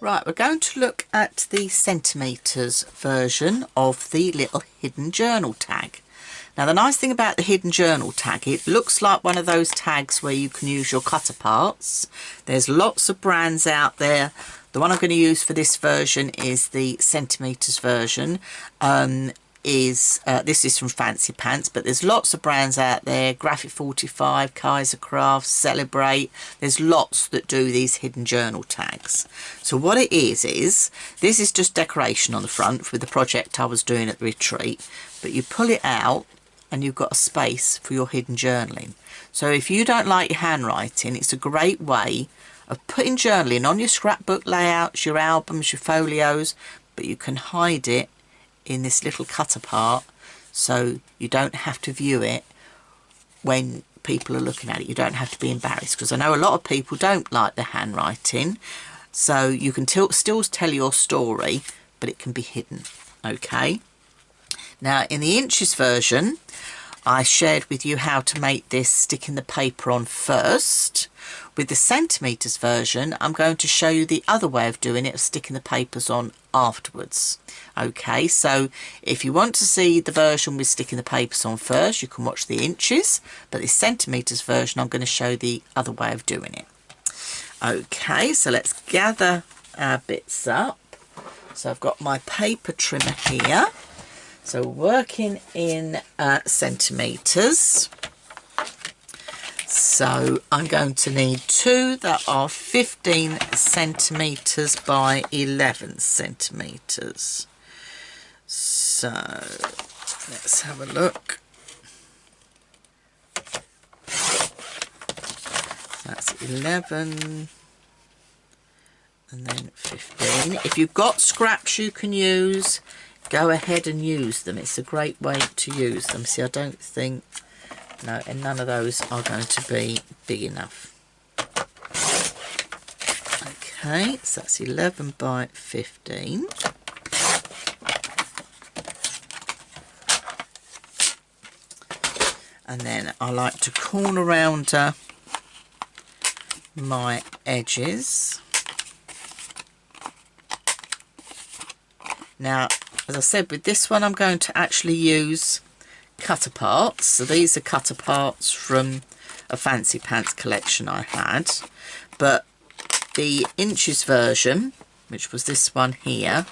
Right, we're going to look at the centimetres version of the little hidden journal tag. Now the nice thing about the hidden journal tag, it looks like one of those tags where you can use your cutter parts. There's lots of brands out there. The one I'm going to use for this version is the centimetres version. This is from Fancy Pants, but there's lots of brands out there: Graphic 45, Kaiser Crafts, Celebrate. There's lots that do these hidden journal tags. So what it is this is just decoration on the front with the project I was doing at the retreat, but you pull it out and you've got a space for your hidden journaling. So if you don't like your handwriting, it's a great way of putting journaling on your scrapbook layouts, your albums, your folios, but you can hide it in this little cutter part so you don't have to view it when people are looking at it. You don't have to be embarrassed, because I know a lot of people don't like the handwriting, so you can still tell your story, but it can be hidden. Okay, now in the inches version I shared with you how to make this sticking the paper on first. With the centimetres version, I'm going to show you the other way of doing it, of sticking the papers on afterwards. Okay, so if you want to see the version with sticking the papers on first, you can watch the inches, but the centimetres version, I'm going to show the other way of doing it. Okay, so let's gather our bits up. So I've got my paper trimmer here. So working in centimetres. So I'm going to need two that are 15 centimetres by 11 centimetres. So let's have a look. That's 11 and then 15. If you've got scraps you can use, go ahead and use them. It's a great way to use them. See, I don't think, no, and none of those are going to be big enough. Okay, so that's 11 by 15. And then I like to corner round my edges. Now, as I said, with this one I'm going to actually use cutter parts. So these are cutter parts from a Fancy Pants collection I had, but the inches version, which was this one here,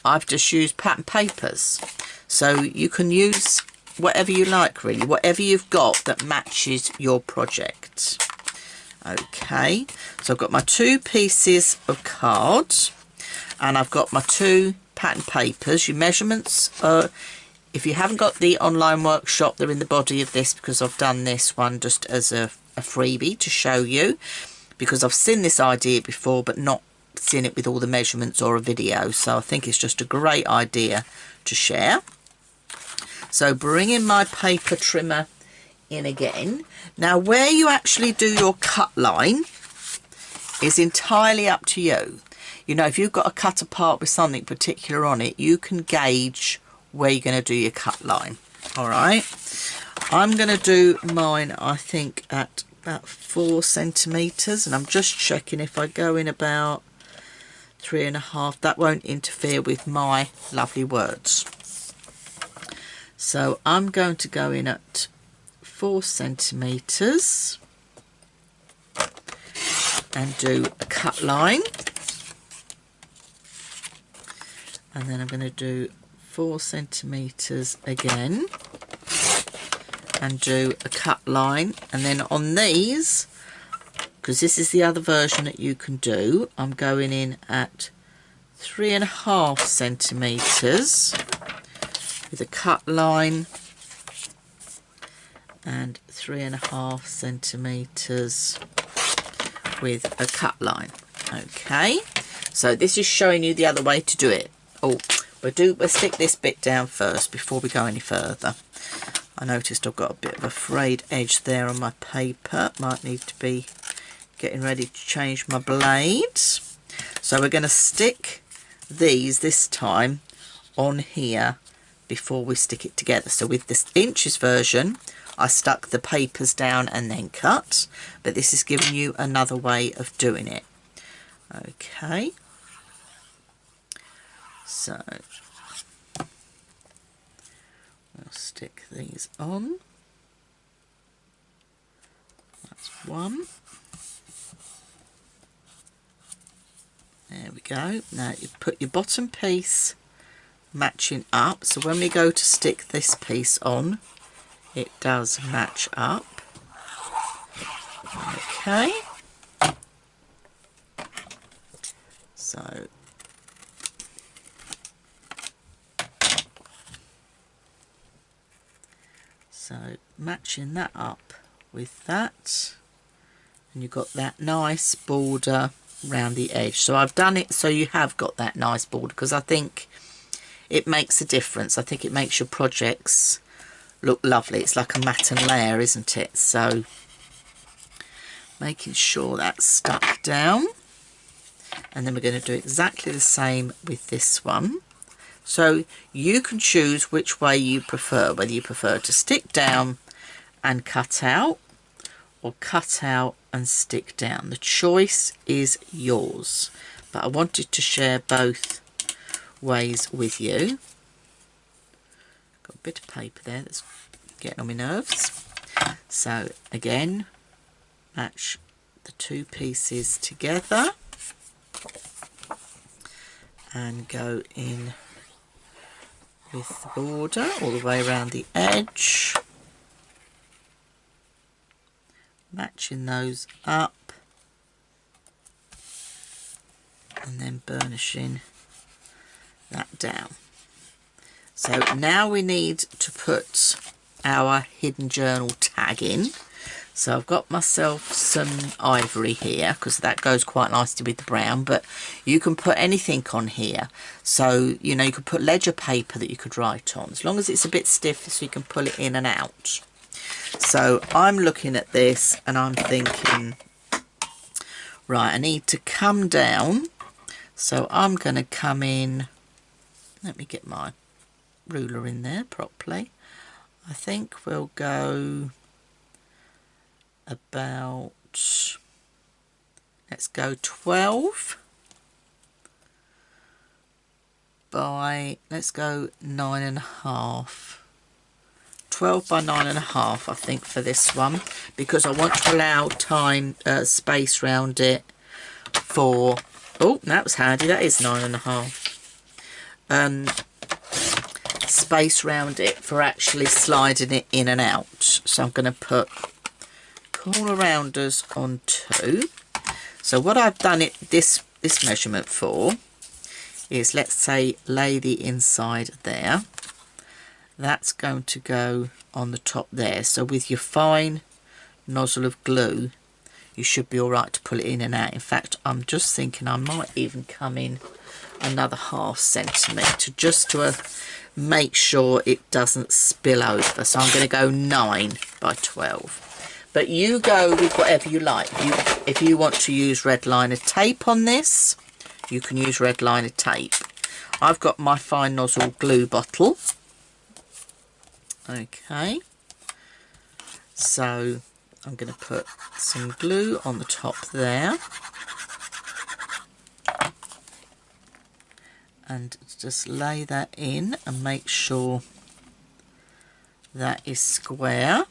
I've just used pattern papers. So you can use whatever you like, really, whatever you've got that matches your project. Okay, so I've got my two pieces of card and I've got my two pattern papers. Your measurements are, if you haven't got the online workshop, they're in the body of this, because I've done this one just as a freebie to show you, because I've seen this idea before but not seen it with all the measurements or a video, so I think it's just a great idea to share. So bringing my paper trimmer in again. Now where you actually do your cut line is entirely up to you. You know, if you've got a cutter part with something particular on it, you can gauge where you're going to do your cut line. All right, I'm going to do mine, I think, at about 4 centimetres, and I'm just checking if I go in about 3.5, that won't interfere with my lovely words. So I'm going to go in at 4 centimetres and do a cut line, and then I'm going to do 4 centimetres again and do a cut line. And then on these, because this is the other version that you can do, I'm going in at 3.5 centimetres with a cut line and 3.5 centimetres with a cut line. Okay, so this is showing you the other way to do it. Oh, we'll stick this bit down first before we go any further. I noticed I've got a bit of a frayed edge there on my paper. Might need to be getting ready to change my blades. So we're going to stick these this time on here before we stick it together. So with this inches version, I stuck the papers down and then cut, but this is giving you another way of doing it. Okay, So we'll stick these on. That's one. There we go. Now you put your bottom piece matching up, so when we go to stick this piece on, it does match up. Okay. So matching that up with that, and you've got that nice border around the edge. So I've done it so you have got that nice border, because I think it makes a difference. I think it makes your projects look lovely. It's like a matte and layer, isn't it? So making sure that's stuck down, and then we're going to do exactly the same with this one. So you can choose which way you prefer, whether you prefer to stick down and cut out, or cut out and stick down. The choice is yours, but I wanted to share both ways with you. Got a bit of paper there that's getting on my nerves. So again, match the two pieces together and go in with the border all the way around the edge, matching those up, and then burnishing that down. So now we need to put our hidden journal tag in. So I've got myself some ivory here, because that goes quite nicely with the brown, but you can put anything on here. So, you know, you could put ledger paper that you could write on, as long as it's a bit stiff so you can pull it in and out. So I'm looking at this and I'm thinking, right, I need to come down. So I'm going to come in, let me get my ruler in there properly. I think we'll go about, let's go 12 by, let's go 9.5. 12 by 9.5 I think for this one, because I want to allow time, space round it for, oh, that was handy, that is 9.5. Space round it for actually sliding it in and out. So I'm going to put corner rounders on 2. So what I've done it this measurement for is, let's say, lay the inside there. That's going to go on the top there. So with your fine nozzle of glue, you should be all right to pull it in and out. In fact, I'm just thinking I might even come in another ½ centimetre just to make sure it doesn't spill over. So I'm going to go 9 by 12. But you go with whatever you like. If you want to use red liner tape on this, you can use red liner tape. I've got my fine nozzle glue bottle. Okay. So I'm going to put some glue on the top there. And just lay that in and make sure that is square,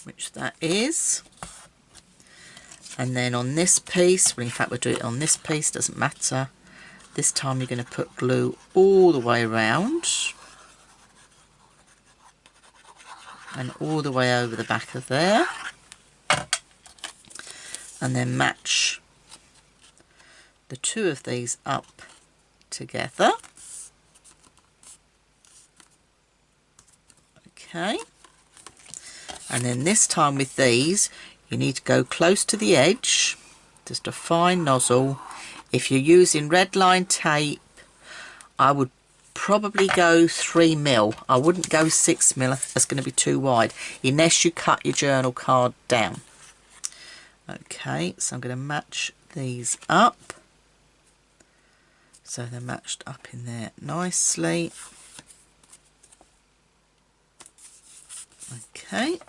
which that is. And then on this piece, well, in fact we'll do it on this piece, doesn't matter. This time you're going to put glue all the way around and all the way over the back of there, and then match the two of these up together. Okay. And then this time with these, you need to go close to the edge, just a fine nozzle. If you're using red line tape, I would probably go 3mm. I wouldn't go 6mm, that's going to be too wide, unless you cut your journal card down. Okay, so I'm going to match these up. So they're matched up in there nicely. Okay.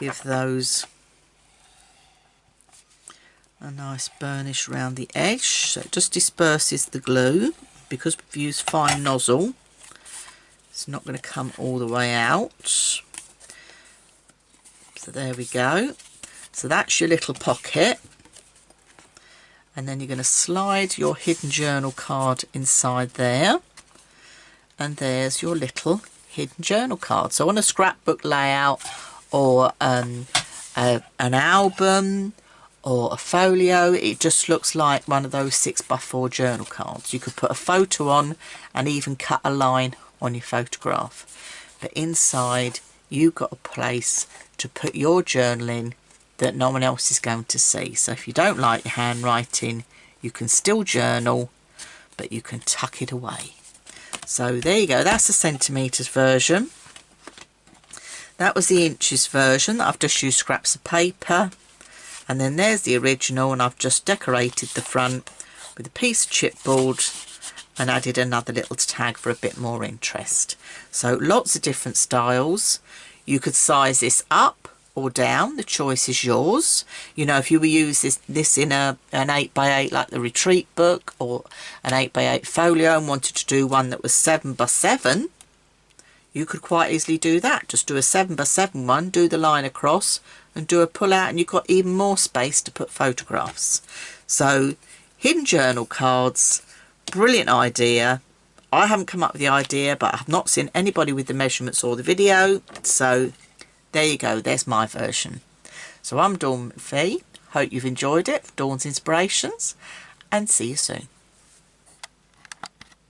Give those a nice burnish around the edge so it just disperses the glue. Because we've used fine nozzle, it's not going to come all the way out. So there we go. So that's your little pocket, and then you're going to slide your hidden journal card inside there, and there's your little hidden journal card. So on a scrapbook layout or an album or a folio, it just looks like one of those 6x4 journal cards. You could put a photo on and even cut a line on your photograph, but inside you've got a place to put your journal in that no one else is going to see. So if you don't like your handwriting, you can still journal, but you can tuck it away. So there you go, that's the centimetres version. That was the inches version. I've just used scraps of paper, and then there's the original, and I've just decorated the front with a piece of chipboard and added another little tag for a bit more interest. So lots of different styles. You could size this up or down, the choice is yours. You know, if you were use this in an 8x8 like the retreat book, or an 8x8 folio, and wanted to do one that was 7x7, you could quite easily do that. Just do a 7x7 one, do the line across and do a pull out, and you've got even more space to put photographs. So hidden journal cards, brilliant idea. I haven't come up with the idea, but I've not seen anybody with the measurements or the video, so there you go, there's my version. So I'm Dawn McPhee. Hope you've enjoyed it, Dawn's Inspirations, and see you soon.